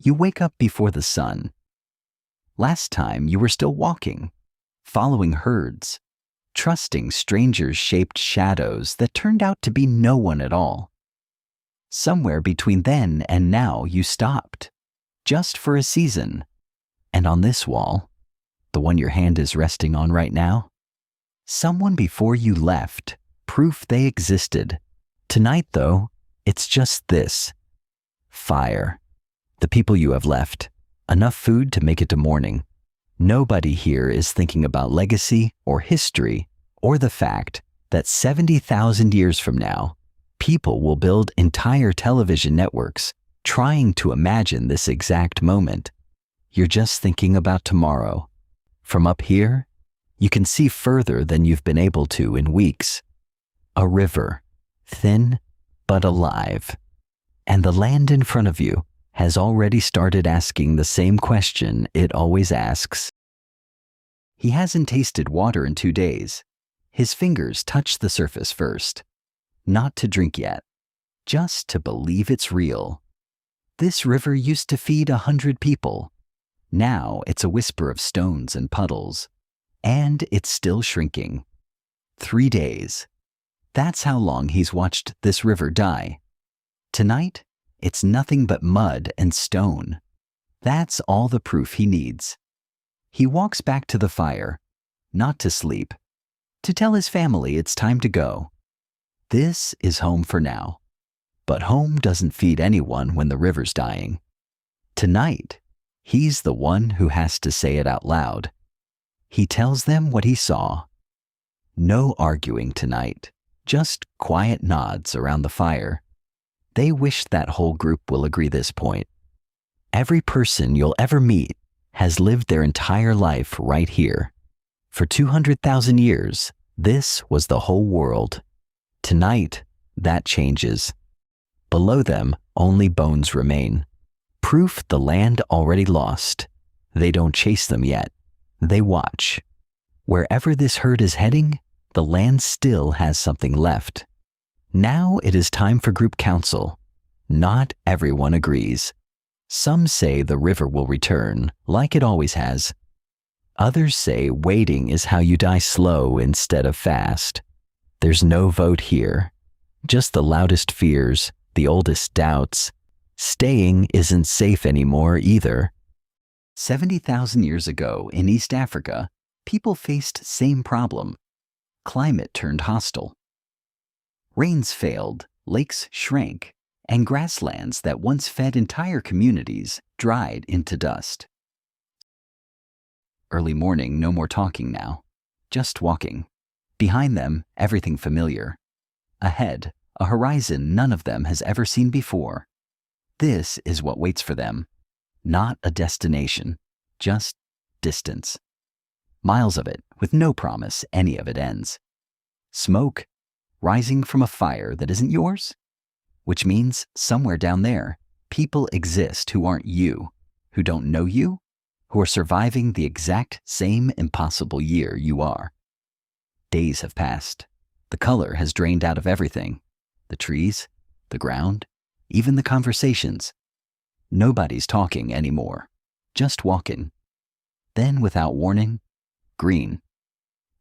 You wake up before the sun. Last time you were still walking, following herds, trusting strangers-shaped shadows that turned out to be no one at all. Somewhere between then and now you stopped, just for a season. And on this wall, the one your hand is resting on right now, someone before you left, proof they existed. Tonight, though, it's just this. Fire. The people you have left. Enough food to make it to morning. Nobody here is thinking about legacy or history or the fact that 70,000 years from now, people will build entire television networks trying to imagine this exact moment. You're just thinking about tomorrow. From up here, you can see further than you've been able to in weeks. A river, thin but alive. And the land in front of you has already started asking the same question it always asks. He hasn't tasted water in 2 days. His fingers touch the surface first. Not to drink yet, just to believe it's real. This river used to feed 100 people. Now it's a whisper of stones and puddles, and it's still shrinking. 3 days. That's how long he's watched this river die. Tonight, it's nothing but mud and stone. That's all the proof he needs. He walks back to the fire, not to sleep, to tell his family it's time to go. This is home for now. But home doesn't feed anyone when the river's dying. Tonight, he's the one who has to say it out loud. He tells them what he saw. No arguing tonight, just quiet nods around the fire. They wish that whole group will agree this point. Every person you'll ever meet has lived their entire life right here. For 200,000 years, this was the whole world. Tonight, that changes. Below them, only bones remain. Proof the land already lost. They don't chase them yet. They watch. Wherever this herd is heading, the land still has something left. Now it is time for group council. Not everyone agrees. Some say the river will return, like it always has. Others say waiting is how you die slow instead of fast. There's no vote here. Just the loudest fears, the oldest doubts. Staying isn't safe anymore either. 70,000 years ago in East Africa, people faced same problem. Climate turned hostile. Rains failed, lakes shrank, and grasslands that once fed entire communities dried into dust. Early morning, no more talking now. Just walking. Behind them, everything familiar. Ahead, a horizon none of them has ever seen before. This is what waits for them. Not a destination, just distance. Miles of it, with no promise any of it ends. Smoke, rising from a fire that isn't yours? Which means somewhere down there, people exist who aren't you, who don't know you, who are surviving the exact same impossible year you are. Days have passed. The color has drained out of everything. The trees, the ground, even the conversations. Nobody's talking anymore, just walking. Then, without warning, green.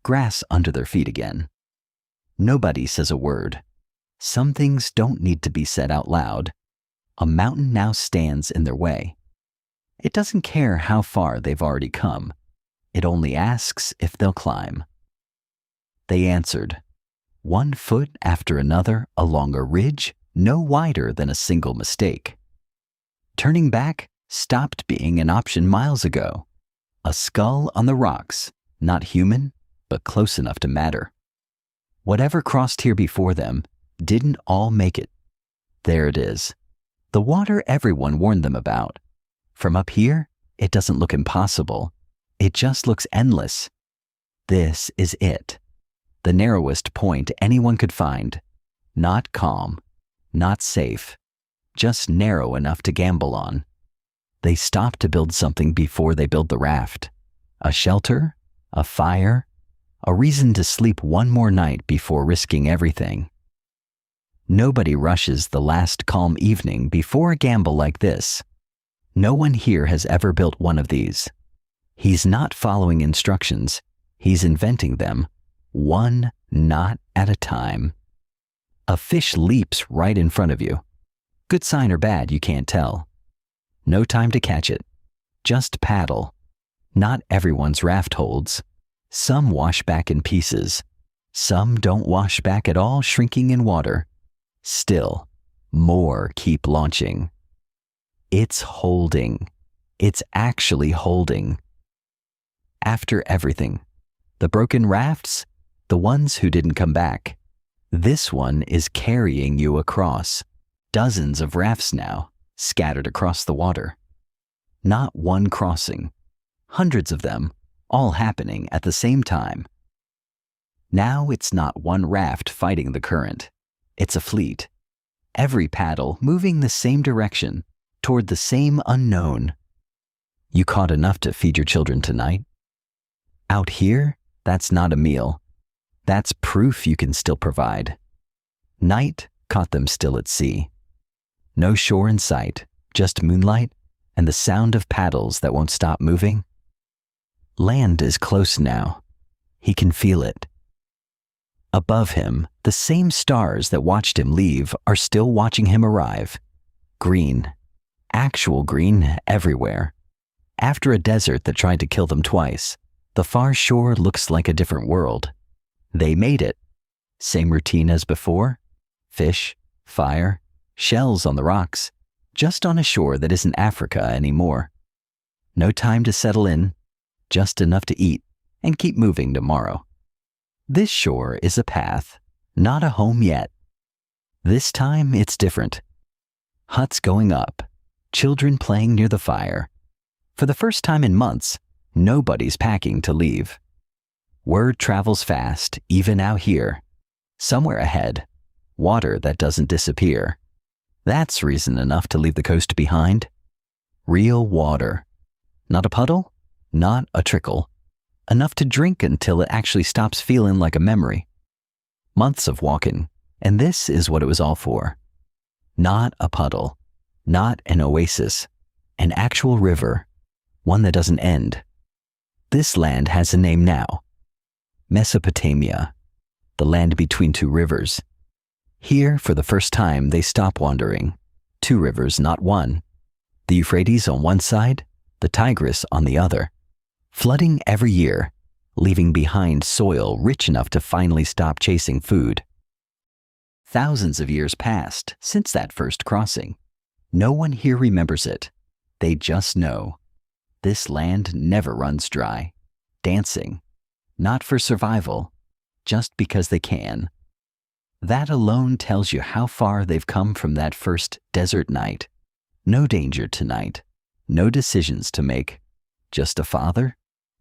Grass under their feet again. Nobody says a word. Some things don't need to be said out loud. A mountain now stands in their way. It doesn't care how far they've already come. It only asks if they'll climb. They answered, 1 foot after another along a ridge no wider than a single mistake. Turning back stopped being an option miles ago. A skull on the rocks, not human, but close enough to matter. Whatever crossed here before them didn't all make it. There it is. The water everyone warned them about. From up here, it doesn't look impossible. It just looks endless. This is it. The narrowest point anyone could find. Not calm, not safe, just narrow enough to gamble on. They stopped to build something before they built the raft. A shelter, a fire, a reason to sleep one more night before risking everything. Nobody rushes the last calm evening before a gamble like this. No one here has ever built one of these. He's not following instructions. He's inventing them, one knot at a time. A fish leaps right in front of you. Good sign or bad, you can't tell. No time to catch it. Just paddle. Not everyone's raft holds. Some wash back in pieces. Some don't wash back at all, shrinking in water. Still, more keep launching. It's holding. It's actually holding. After everything, the broken rafts, the ones who didn't come back, this one is carrying you across. Dozens of rafts now, scattered across the water. Not one crossing. Hundreds of them, all happening at the same time. Now it's not one raft fighting the current. It's a fleet. Every paddle moving the same direction, toward the same unknown. You caught enough to feed your children tonight? Out here, that's not a meal. That's proof you can still provide. Night caught them still at sea. No shore in sight, just moonlight and the sound of paddles that won't stop moving. Land is close now. He can feel it. Above him, the same stars that watched him leave are still watching him arrive. Green. Actual green everywhere. After a desert that tried to kill them twice, the far shore looks like a different world. They made it. Same routine as before. Fish, fire, shells on the rocks, just on a shore that isn't Africa anymore. No time to settle in, just enough to eat and keep moving tomorrow. This shore is a path, not a home yet. This time it's different. Huts going up, children playing near the fire. For the first time in months, nobody's packing to leave. Word travels fast, even out here. Somewhere ahead, water that doesn't disappear. That's reason enough to leave the coast behind. Real water. Not a puddle, not a trickle. Enough to drink until it actually stops feeling like a memory. Months of walking, and this is what it was all for. Not a puddle, not an oasis, an actual river, one that doesn't end. This land has a name now. Mesopotamia, the land between two rivers. Here, for the first time, they stop wandering. Two rivers, not one. The Euphrates on one side, the Tigris on the other. Flooding every year, leaving behind soil rich enough to finally stop chasing food. Thousands of years passed since that first crossing. No one here remembers it. They just know. This land never runs dry. Dancing. Not for survival, just because they can. That alone tells you how far they've come from that first desert night. No danger tonight. No decisions to make. Just a father,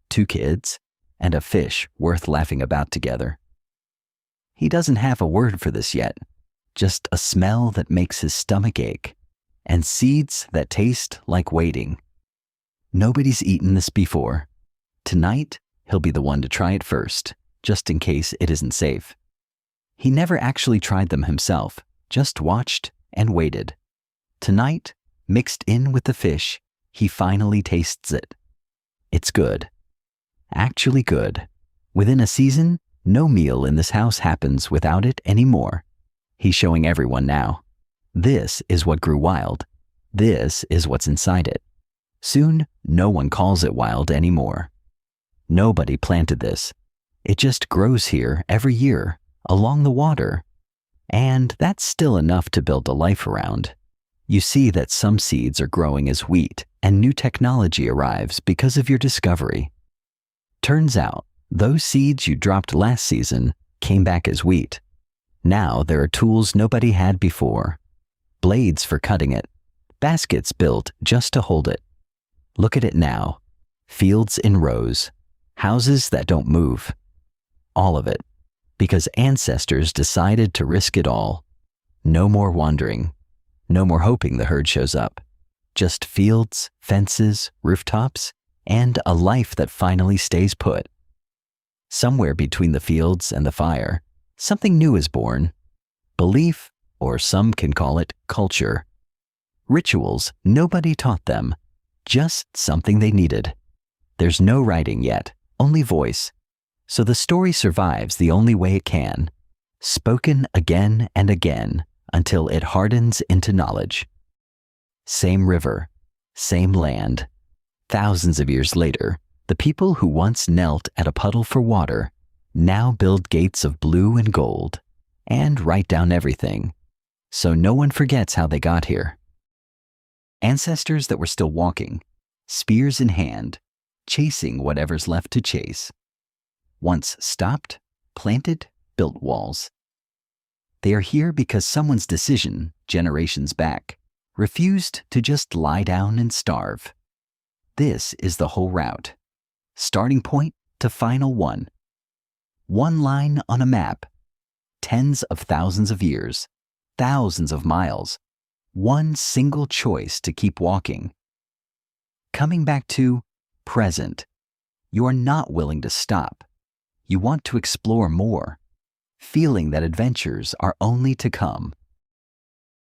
2 kids, and a fish worth laughing about together. He doesn't have a word for this yet. Just a smell that makes his stomach ache, and seeds that taste like waiting. Nobody's eaten this before. Tonight, he'll be the one to try it first, just in case it isn't safe. He never actually tried them himself, just watched and waited. Tonight, mixed in with the fish, he finally tastes it. It's good. Actually good. Within a season, no meal in this house happens without it anymore. He's showing everyone now. This is what grew wild. This is what's inside it. Soon, no one calls it wild anymore. Nobody planted this. It just grows here every year, along the water. And that's still enough to build a life around. You see that some seeds are growing as wheat, and new technology arrives because of your discovery. Turns out, those seeds you dropped last season came back as wheat. Now there are tools nobody had before. Blades for cutting it. Baskets built just to hold it. Look at it now. Fields in rows. Houses that don't move. All of it. Because ancestors decided to risk it all. No more wandering. No more hoping the herd shows up. Just fields, fences, rooftops, and a life that finally stays put. Somewhere between the fields and the fire, something new is born. Belief, or some can call it culture. Rituals nobody taught them, Just something they needed. There's no writing yet, only voice. So the story survives the only way it can, spoken again and again until it hardens into knowledge. Same river, same land. Thousands of years later, the people who once knelt at a puddle for water now build gates of blue and gold and write down everything, so no one forgets how they got here. Ancestors that were still walking, spears in hand, chasing whatever's left to chase. Once stopped, planted, built walls. They are here because someone's decision, generations back, refused to just lie down and starve. This is the whole route. Starting point to final one. One line on a map. Tens of thousands of years, thousands of miles. One single choice to keep walking. Coming back to present. You are not willing to stop. You want to explore more, feeling that adventures are only to come.